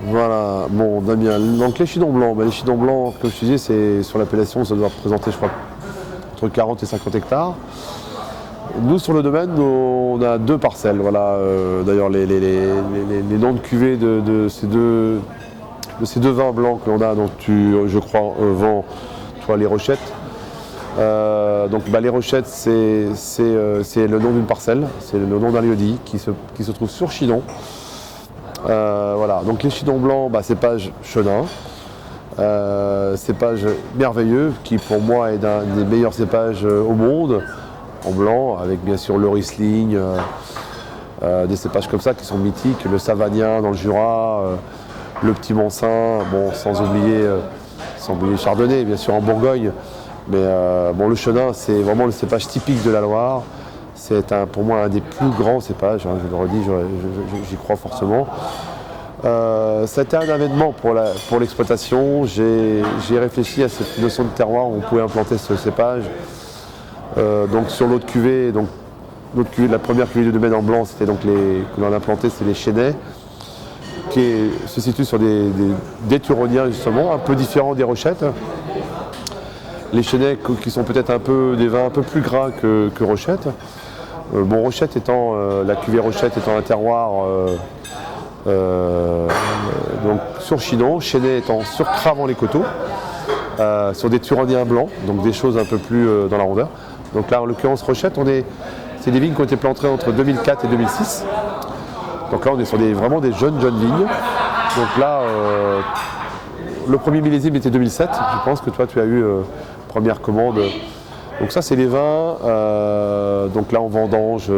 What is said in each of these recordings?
Voilà, bon Damien, donc les Chinons blancs, les Chinons blancs, comme je te disais, c'est sur l'appellation, ça doit représenter je crois entre 40 et 50 hectares. Nous sur le domaine, on a 2 parcelles, voilà. D'ailleurs les noms de cuvées de ces deux vins blancs que l'on a, donc tu je crois vends toi les Rochettes. Les Rochettes c'est le nom d'une parcelle, c'est le nom d'un lieu-dit qui se trouve sur Chinon. Voilà, donc les Chinons blancs, cépage Chenin, cépage merveilleux qui pour moi est un des meilleurs cépages au monde, en blanc, avec bien sûr le Riesling, des cépages comme ça qui sont mythiques, le Savagnin dans le Jura, le Petit Mansin, bon, sans oublier Chardonnay bien sûr en Bourgogne, mais le Chenin c'est vraiment le cépage typique de la Loire. C'est pour moi un des plus grands cépages, hein, je le redis, j'y crois fortement. C'était un avènement pour l'exploitation. J'ai réfléchi à cette notion de terroir où on pouvait implanter ce cépage. Donc sur l'autre cuvée, la première cuvée de domaine en blanc, c'était donc que l'on a implanté, c'est les Chênais, qui se situent sur des Turoniens justement, un peu différents des Rochettes. Les Chênais qui sont peut-être des vins un peu plus gras que Rochette. Rochette étant, la cuvée Rochette étant un terroir donc sur Chinon, Chênais étant sur Cravant-les-Coteaux, sur des Turoniens blancs, donc des choses un peu plus dans la rondeur. Donc là en l'occurrence Rochette, c'est des vignes qui ont été plantées entre 2004 et 2006. Donc là on est sur vraiment des jeunes vignes. Donc là le premier millésime était 2007, je pense que toi tu as eu première commande. Donc ça c'est les vins, donc là on vendange,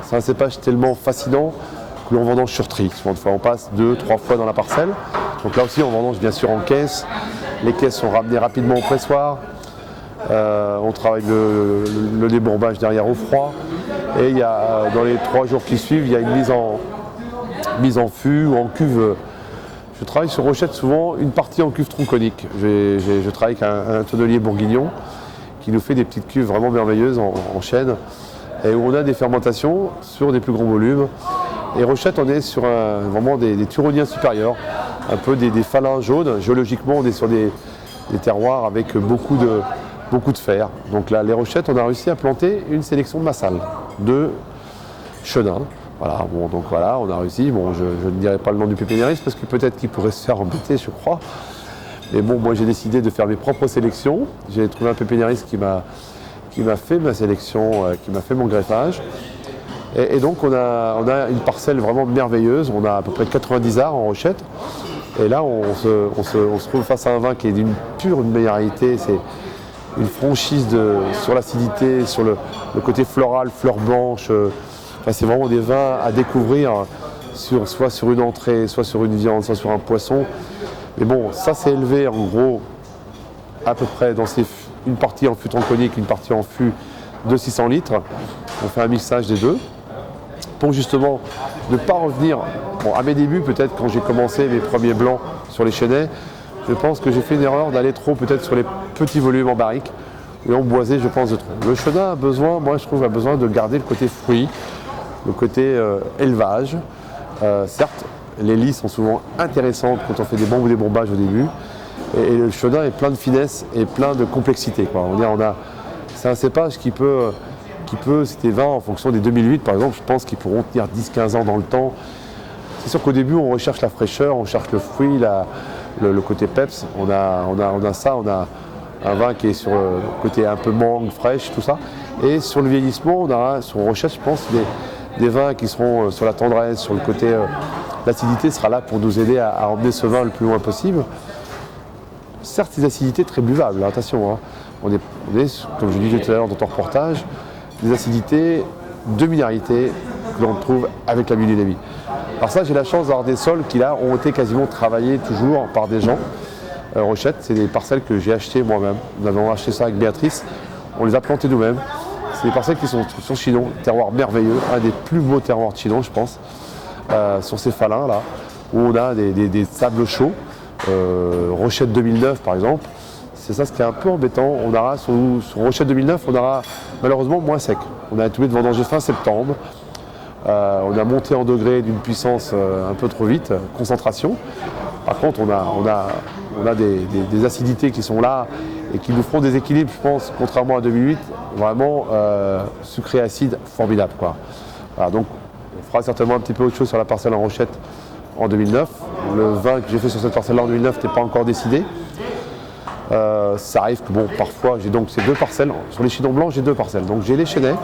c'est un cépage tellement fascinant que l'on vendange sur tri. Souvent on passe 2-3 fois dans la parcelle. Donc là aussi on vendange bien sûr en caisse, les caisses sont ramenées rapidement au pressoir, on travaille le débourbage derrière au froid, et il y a, dans les 3 jours qui suivent, il y a une mise en fût ou en cuve. Je travaille sur Rochette souvent une partie en cuve tronconique. Je travaille avec un tonnelier bourguignon qui nous fait des petites cuves vraiment merveilleuses en chêne, et où on a des fermentations sur des plus grands volumes. Et Rochette, on est sur vraiment des Turoniens supérieurs, un peu des falins jaunes. Géologiquement, on est sur des terroirs avec beaucoup de fer. Donc là, les Rochettes, on a réussi à planter une sélection de Massal, de Chenin. Voilà, donc voilà, on a réussi. Bon, je ne dirai pas le nom du pépénériste parce que peut-être qu'il pourrait se faire embêter, je crois. Mais bon, moi j'ai décidé de faire mes propres sélections. J'ai trouvé un pépénériste qui m'a fait ma sélection, qui m'a fait mon greffage. Et donc on a une parcelle vraiment merveilleuse. On a à peu près 90 arts en Rochette. Et là on se trouve face à un vin qui est d'une pure minéralité. C'est une franchise sur l'acidité, sur le côté floral, fleurs blanches. C'est vraiment des vins à découvrir soit sur une entrée, soit sur une viande, soit sur un poisson. Mais bon, ça c'est élevé en gros à peu près dans une partie en fût tronconique, une partie en fût de 600 litres. On fait un mixage des deux pour justement ne pas revenir. Bon, à mes débuts, peut-être quand j'ai commencé mes premiers blancs sur les Chênais, je pense que j'ai fait une erreur d'aller trop peut-être sur les petits volumes en barrique et en boisé, je pense, de trop. Le Chenin a besoin de garder le côté fruit, le côté élevage. Certes, les lits sont souvent intéressantes quand on fait des bons débourbages au début. Et le Chenin est plein de finesse et plein de complexité, quoi. C'est un cépage qui peut, c'était 20 en fonction des 2008 par exemple, je pense qu'ils pourront tenir 10-15 ans dans le temps. C'est sûr qu'au début on recherche la fraîcheur, on cherche le fruit, le côté peps. On a un vin qui est sur le côté un peu mangue, fraîche, tout ça. Et sur le vieillissement, on aura sur Rochette, je pense, des vins qui seront sur la tendresse, sur le côté. L'acidité sera là pour nous aider à emmener ce vin le plus loin possible. Certes, des acidités très buvables, attention. Hein. On est, comme je disais tout à l'heure dans ton reportage, des acidités de minéralité que l'on trouve avec la biodynamie. Alors ça, j'ai la chance d'avoir des sols qui là ont été quasiment travaillés toujours par des gens. Rochette, c'est des parcelles que j'ai achetées moi-même. Nous avons acheté ça avec Béatrice, on les a plantées nous-mêmes. C'est des parcelles qui sont sur Chinon, terroir merveilleux, un des plus beaux terroirs de Chinon, je pense, sur ces falins là, où on a des sables chauds. Rochette 2009 par exemple, c'est ça ce qui est un peu embêtant. On aura sur Rochette 2009, on aura malheureusement moins sec. On a tout de vendanger fin septembre. On a monté en degré d'une puissance un peu trop vite, concentration. Par contre, on a des acidités qui sont là et qui nous feront des équilibres, je pense, contrairement à 2008, vraiment sucré-acide formidable, quoi. Voilà, donc on fera certainement un petit peu autre chose sur la parcelle en Rochette en 2009. Le vin que j'ai fait sur cette parcelle-là en 2009 n'est pas encore décidé. Ça arrive que, bon, parfois, j'ai donc ces deux parcelles. Sur les chinons blancs, j'ai deux parcelles. Donc j'ai les chênaies.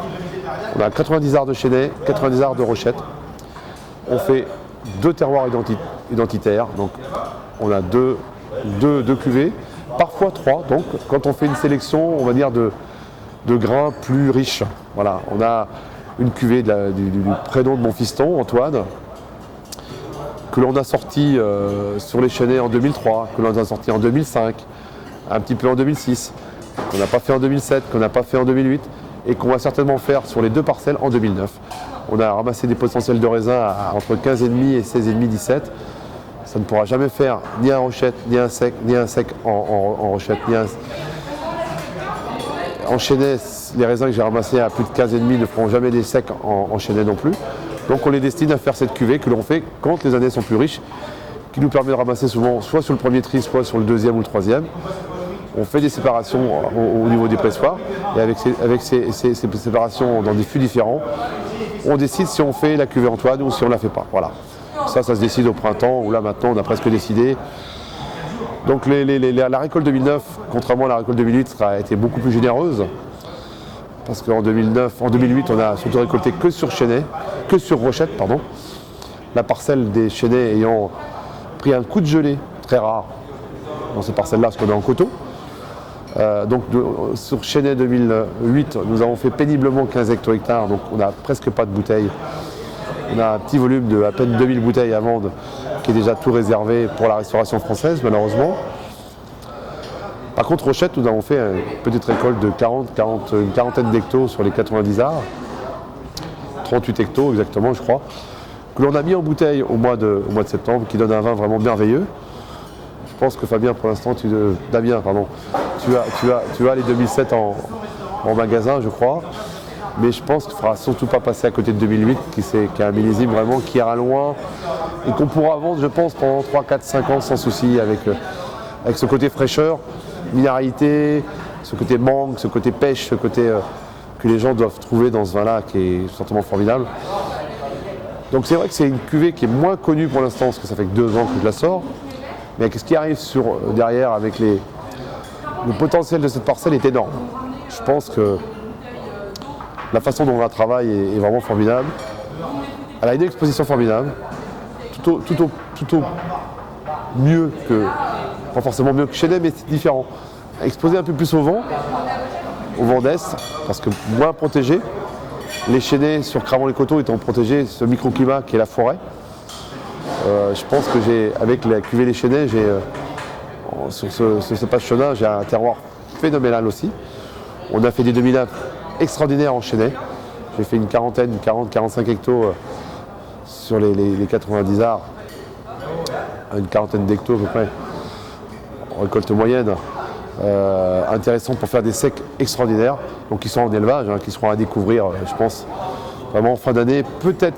On a 90 arts de chênaies, 90 arts de Rochette. On fait deux terroirs identitaires. Donc on a deux cuvées, parfois trois. Donc quand on fait une sélection, on va dire, de grains plus riches. Voilà, on a une cuvée du prénom de mon fiston, Antoine, que l'on a sorti sur les chênaies en 2003, que l'on a sorti en 2005, un petit peu en 2006, qu'on n'a pas fait en 2007, qu'on n'a pas fait en 2008, et qu'on va certainement faire sur les deux parcelles en 2009. On a ramassé des potentiels de raisin entre 15,5 et 16,5, 17. Ça ne pourra jamais faire ni un Rochette, ni un sec en Rochette, ni un... En chênaies, les raisins que j'ai ramassés à plus de 15,5 ne feront jamais des secs en chênaies non plus. Donc on les destine à faire cette cuvée que l'on fait quand les années sont plus riches, qui nous permet de ramasser souvent soit sur le premier tri, soit sur le deuxième ou le troisième. On fait des séparations au niveau des pressoirs et avec ces séparations dans des fûts différents, on décide si on fait la cuvée Antoine ou si on ne la fait pas. Voilà. Ça se décide au printemps, où là maintenant on a presque décidé. Donc la récolte 2009, contrairement à la récolte 2008, a été beaucoup plus généreuse. Parce qu'en 2008, on a surtout récolté que sur Rochette, pardon. La parcelle des chênaies ayant pris un coup de gelée très rare dans ces parcelles-là, parce qu'on est en coteau. Sur Chênaies 2008, nous avons fait péniblement 15 hecto-hectares, donc on n'a presque pas de bouteilles. On a un petit volume de à peine 2000 bouteilles à vendre, qui est déjà tout réservé pour la restauration française, malheureusement. Par contre, Rochette, nous avons fait une petite récolte de une quarantaine d'hectos sur les 90 arts, 38 hectos exactement, je crois, que l'on a mis en bouteille au mois de septembre, qui donne un vin vraiment merveilleux. Je pense que Damien, pour l'instant, tu as les 2007 en magasin, je crois. Mais je pense qu'il ne faudra surtout pas passer à côté de 2008, qui est un millésime vraiment qui ira loin et qu'on pourra vendre, je pense, pendant 3, 4, 5 ans sans souci, avec ce côté fraîcheur, minéralité, ce côté mangue, ce côté pêche, ce côté que les gens doivent trouver dans ce vin-là, qui est certainement formidable. Donc c'est vrai que c'est une cuvée qui est moins connue pour l'instant, parce que ça fait que 2 ans que je la sors. Mais ce qui arrive derrière avec le potentiel de cette parcelle est énorme. Je pense que la façon dont on la travaille est vraiment formidable. Elle a une exposition formidable, tout au mieux que, pas forcément mieux que Chênaies, mais c'est différent. Exposée un peu plus au vent d'est, parce que moins protégée. Les chênaies sur Cravant-les-Coteaux étant protégés, ce microclimat qui est la forêt. Je pense que avec la cuvée des chênaies, sur ce cépage chenin, j'ai un terroir phénoménal aussi. On a fait des demi-laves extraordinaires en chênaies. J'ai fait une 40-45 hectos sur les 90 arts, une quarantaine d'hectos à peu près, en récolte moyenne. Intéressant pour faire des secs extraordinaires, donc qui sont en élevage, qui seront à découvrir, je pense, vraiment en fin d'année, peut-être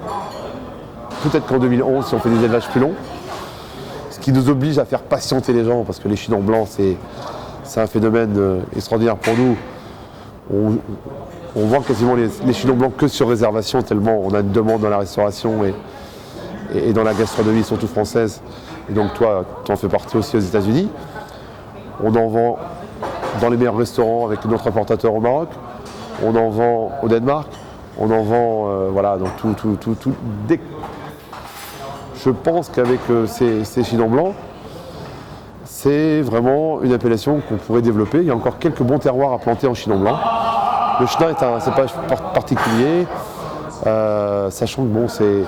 qu'en 2011, si on fait des élevages plus longs, ce qui nous oblige à faire patienter les gens, parce que les chinons blancs, c'est un phénomène extraordinaire pour nous. On vend quasiment les chinons blancs que sur réservation, tellement on a une demande dans la restauration et dans la gastronomie, surtout française. Et donc toi, tu en fais partie aussi aux États-Unis. On en vend dans les meilleurs restaurants avec notre importateur au Maroc. On en vend au Danemark. On en vend, donc tout. Je pense qu'avec ces chinons blancs, c'est vraiment une appellation qu'on pourrait développer. Il y a encore quelques bons terroirs à planter en chinon blanc. Le chenin est un cépage particulier, sachant que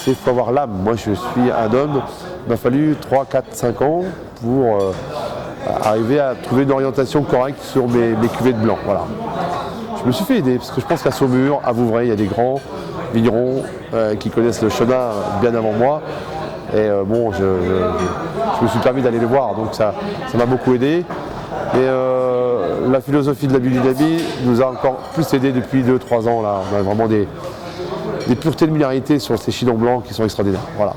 il faut avoir l'âme. Moi, je suis un homme. Il m'a fallu 3, 4, 5 ans pour arriver à trouver une orientation correcte sur mes cuvées de blanc. Voilà. Je me suis fait aider, parce que je pense qu'à Saumur, à Vouvray, il y a des grands vignerons qui connaissent le chenin bien avant moi. Et je me suis permis d'aller les voir, donc ça m'a beaucoup aidé. Et la philosophie de la biodynamie nous a encore plus aidé depuis 2-3 ans. Là. On a vraiment des puretés de minéralité sur ces chinons blancs qui sont extraordinaires. Voilà.